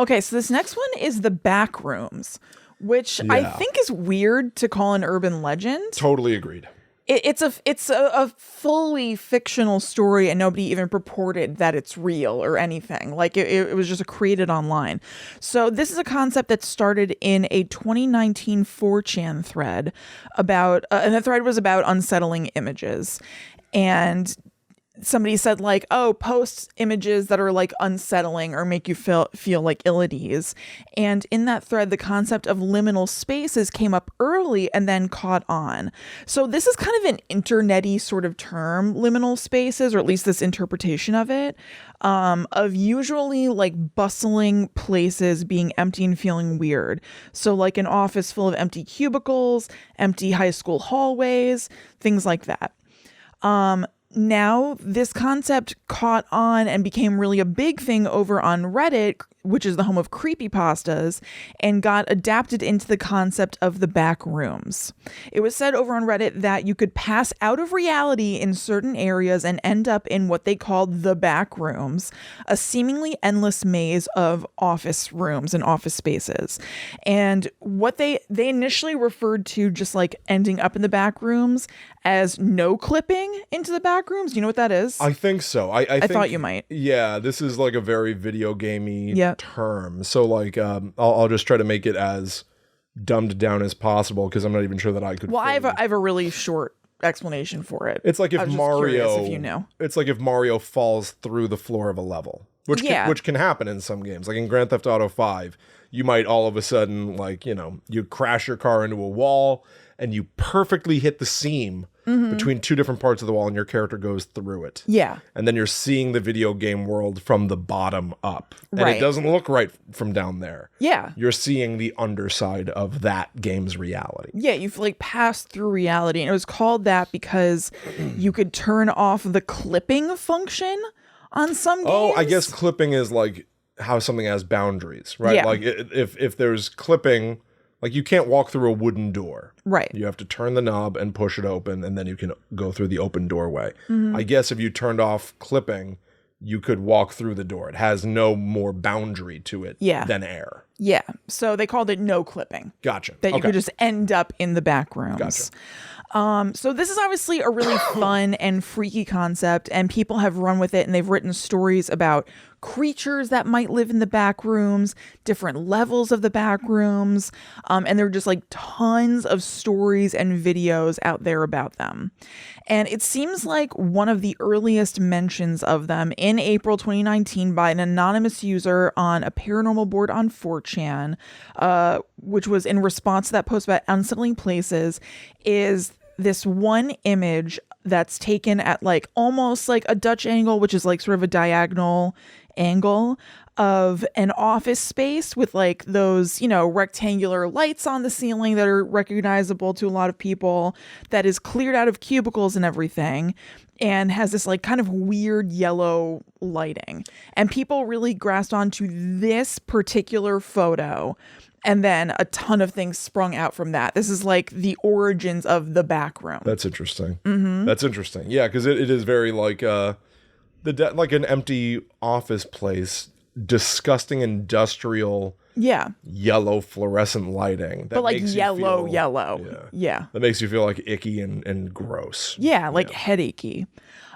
Okay, so this next one is the Backrooms, which I Yeah. think is weird to call an urban legend. Totally agreed. It's a fully fictional story, and nobody even purported that it's real or anything. Like it was just created online. So this is a concept that started in a 2019 4chan thread about, and the thread was about unsettling images, and somebody said like, oh, post images that are like unsettling or make you feel like ill at ease. And in that thread, the concept of liminal spaces came up early and then caught on. So this is kind of an internet-y sort of term, liminal spaces, or at least this interpretation of it, of usually like bustling places being empty and feeling weird. So like an office full of empty cubicles, empty high school hallways, things like that. Now, this concept caught on and became really a big thing over on Reddit, which is the home of creepypastas, and got adapted into the concept of the Backrooms. It was said over on Reddit that you could pass out of reality in certain areas and end up in what they called the Backrooms, a seemingly endless maze of office rooms and office spaces. And what they initially referred to just like ending up in the Backrooms as no clipping into the Backrooms. You know what that is? I think so. I think, thought you might. Yeah, this is like a very video gamey Yep. term. So like, I'll just try to make it as dumbed down as possible because I'm not even sure that I could. Well, I have a really short explanation for it. It's like if Mario, if you know. It's like if Mario falls through the floor of a level, which can happen in some games. Like in Grand Theft Auto 5, you might all of a sudden like, you know, you crash your car into a wall and you perfectly hit the seam between two different parts of the wall and your character goes through it. Yeah. And then you're seeing the video game world from the bottom up. And Right. it doesn't look right from down there. Yeah. You're seeing the underside of that game's reality. Yeah, you've like passed through reality, and it was called that because you could turn off the clipping function on some games. Oh, I guess clipping is like how something has boundaries, right? Yeah. Like if there's clipping, like you can't walk through a wooden door. Right. You have to turn the knob and push it open, and then you can go through the open doorway. Mm-hmm. I guess if you turned off clipping, you could walk through the door. It has no more boundary to it than air. Yeah. So they called it no clipping. Gotcha. That you could just end up in the back rooms. Gotcha. So this is obviously a really fun and freaky concept, and people have run with it, and they've written stories about creatures that might live in the back rooms, different levels of the back rooms, and there are just like tons of stories and videos out there about them. And it seems like one of the earliest mentions of them in April 2019 by an anonymous user on a paranormal board on 4chan, which was in response to that post about unsettling places, is this one image that's taken at like almost like a Dutch angle, which is like sort of a diagonal angle of an office space with like those, you know, rectangular lights on the ceiling that are recognizable to a lot of people, that is cleared out of cubicles and everything, and has this like kind of weird yellow lighting. And people really grasped onto this particular photo, and then a ton of things sprung out from that. This is like the origins of the back room. That's interesting. Mm-hmm. That's interesting. Yeah, because it is very like like an empty office place, disgusting industrial yellow fluorescent lighting. That but like makes yellow. Yeah. That makes you feel like icky and gross. Yeah, like headachy.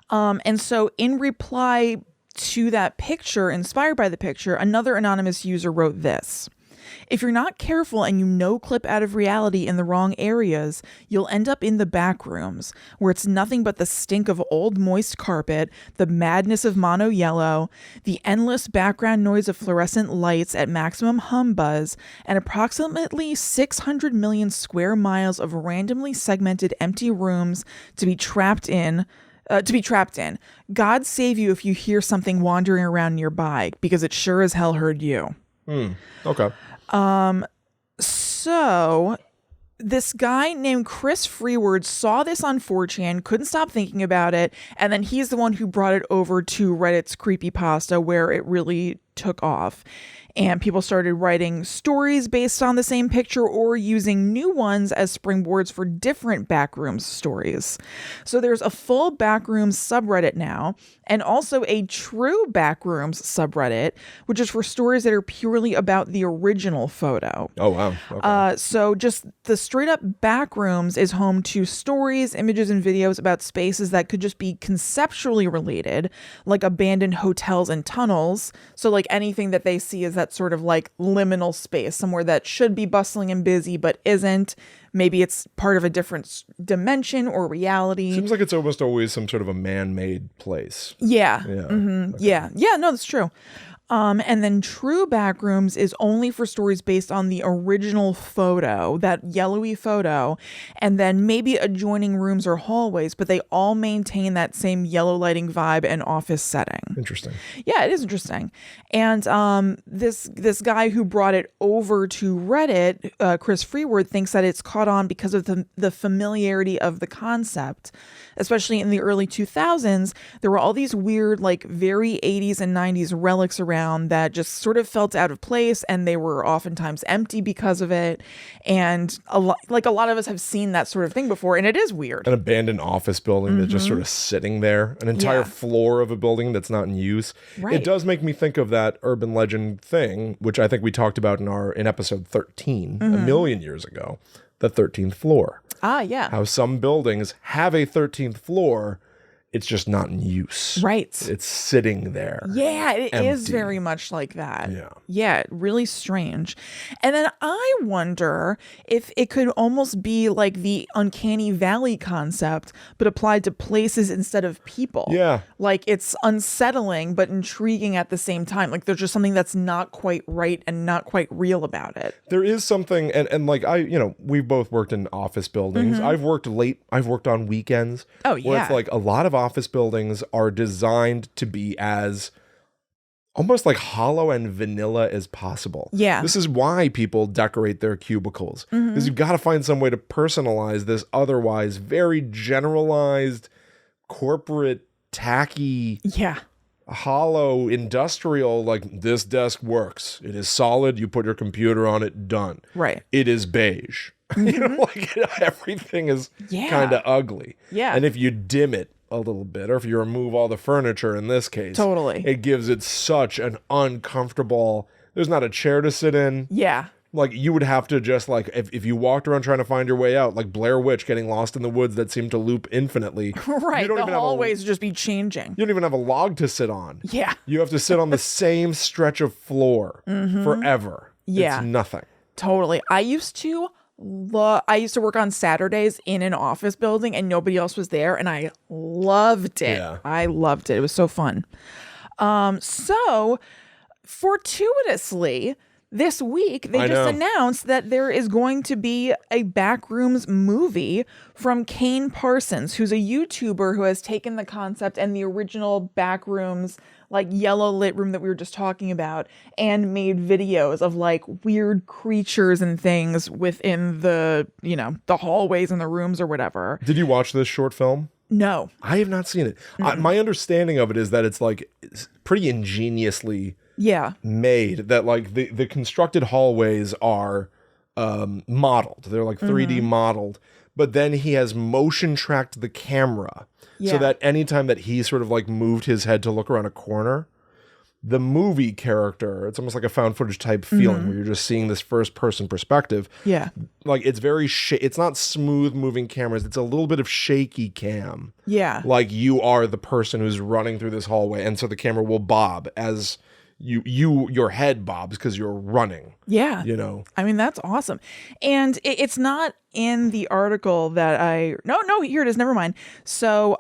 And so in reply to that picture, inspired by the picture, another anonymous user wrote this: "If you're not careful and you no clip out of reality in the wrong areas, you'll end up in the back rooms, where it's nothing but the stink of old moist carpet, the madness of mono yellow, the endless background noise of fluorescent lights at maximum hum buzz, and approximately 600 million square miles of randomly segmented empty rooms to be trapped in. God save you if you hear something wandering around nearby, because it sure as hell heard you." Okay. So this guy named Chris Freeward saw this on 4chan, couldn't stop thinking about it, and then he's the one who brought it over to Reddit's creepypasta, where it really took off. And people started writing stories based on the same picture or using new ones as springboards for different Backrooms stories. So there's a full Backrooms subreddit now, and also a true Backrooms subreddit, which is for stories that are purely about the original photo. Oh, wow. Okay. So just the straight up Backrooms is home to stories, images, and videos about spaces that could just be conceptually related, like abandoned hotels and tunnels. So like anything that they see is that sort of like liminal space, somewhere that should be bustling and busy but isn't. Maybe it's part of a different dimension or reality. Seems like it's almost always some sort of a man-made place. Yeah. Yeah. Mm-hmm. Okay. Yeah, no, that's true. And then true Backrooms is only for stories based on the original photo, that yellowy photo, and then maybe adjoining rooms or hallways, but they all maintain that same yellow lighting vibe and office setting. Interesting. Yeah, it is interesting. And this guy who brought it over to Reddit, Chris Freeward, thinks that it's caught on because of the familiarity of the concept. Especially in the early 2000s, there were all these weird, like very 80s and 90s relics around that just sort of felt out of place, and they were oftentimes empty because of it. And a lot of us have seen that sort of thing before, and it is weird. An abandoned office building that's just sort of sitting there, an entire floor of a building that's not in use. Right. It does make me think of that urban legend thing, which I think we talked about in episode 13 a million years ago, the 13th floor. Ah, yeah. How some buildings have a 13th floor, it's just not in use. Right. It's sitting there. Yeah, it is empty. very much like that. Yeah. Yeah, really strange. And then I wonder if it could almost be like the uncanny valley concept, but applied to places instead of people. Yeah. Like it's unsettling, but intriguing at the same time. Like there's just something that's not quite right and not quite real about it. There is something, and like we've both worked in office buildings. I've worked late. I've worked on weekends. Oh, Where yeah. it's like a lot of office buildings are designed to be as almost like hollow and vanilla as possible. Yeah. This is why people decorate their cubicles. Because you've got to find some way to personalize this otherwise very generalized, corporate, tacky, hollow, industrial, like this desk works. It is solid. You put your computer on it, done. Right. It is beige. Like everything is kind of ugly. Yeah. And if you dim it a little bit, or if you remove all the furniture in this case, Totally. it gives it such an uncomfortable, there's not a chair to sit in. Yeah. Like you would have to just like, if you walked around trying to find your way out, like Blair Witch getting lost in the woods that seem to loop infinitely. Right. The hallways just be changing. You don't even have a log to sit on. Yeah. You have to sit on the same stretch of floor forever. Yeah. It's nothing. Totally. I used to work on Saturdays in an office building and nobody else was there, and I loved it. Yeah. I loved it. It was so fun. So fortuitously, this week they just announced that there is going to be a Backrooms movie from Kane Parsons, who's a YouTuber who has taken the concept and the original Backrooms, like yellow lit room that we were just talking about, and made videos of like weird creatures and things within the hallways and the rooms or whatever. Did you watch this short film? No. I have not seen it. My understanding of it is that it's like pretty ingeniously made, that like the constructed hallways are modeled. They're like 3D modeled, but then he has motion tracked the camera so that anytime that he sort of like moved his head to look around a corner, the movie character, it's almost like a found footage type feeling where you're just seeing this first person perspective. Yeah. Like it's very, it's not smooth moving cameras. It's a little bit of shaky cam. Yeah. Like you are the person who's running through this hallway. And so the camera will bob as your head bobs because you're running. Yeah. I mean, that's awesome. And it's not in the article that no, here it is. Never mind. So,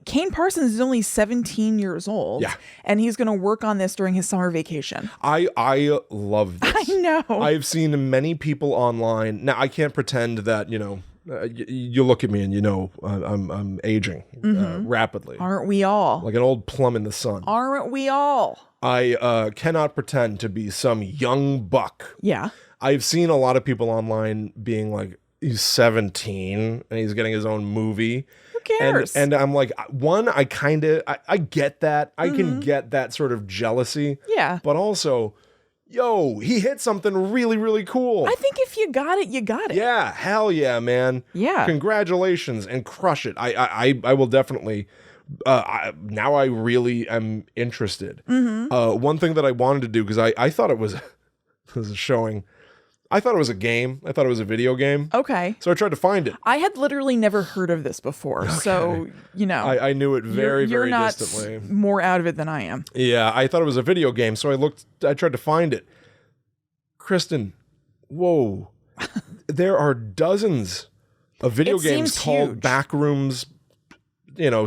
Kane Parsons is only 17 years old. Yeah. And he's going to work on this during his summer vacation. I love this. I know. I've seen many people online. Now, I can't pretend that, you look at me and I'm aging rapidly. Aren't we all? Like an old plum in the sun. Aren't we all? I cannot pretend to be some young buck. Yeah. I've seen a lot of people online being like, he's 17 and he's getting his own movie. Who cares? And I'm like, one, I get that. I can get that sort of jealousy. Yeah. But also, yo, he hit something really, really cool. I think if you got it, you got it. Yeah, hell yeah, man. Yeah. Congratulations and crush it. I will definitely. Now I really am interested. One thing that I wanted to do, because I thought it was this is showing. I thought it was a game. I thought it was a video game. Okay. So I tried to find it. I had literally never heard of this before. Okay. So, I knew it very, very not distantly. More out of it than I am. Yeah, I thought it was a video game. So I tried to find it. Kristen, whoa. There are dozens of video games called huge. Backrooms,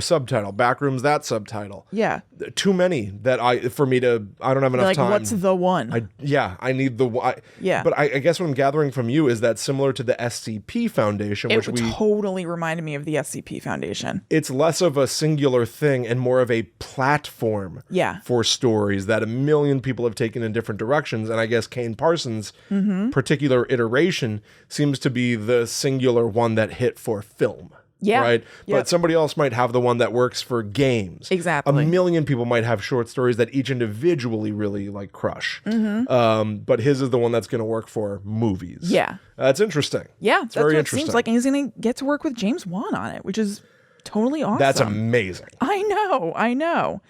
subtitle. Backrooms, that subtitle. Yeah. Too many that I don't have enough time. What's the one? I need the one. Yeah. But I guess what I'm gathering from you is that similar to the SCP Foundation, it totally reminded me of the SCP Foundation. It's less of a singular thing and more of a platform for stories that a million people have taken in different directions. And I guess Kane Parsons' particular iteration seems to be the singular one that hit for film. Yeah. Right. Yep. But somebody else might have the one that works for games. Exactly. A million people might have short stories that each individually really crush. But his is the one that's going to work for movies. Yeah. That's interesting. Yeah. It's very interesting. It seems like he's going to get to work with James Wan on it, which is totally awesome. That's amazing. I know.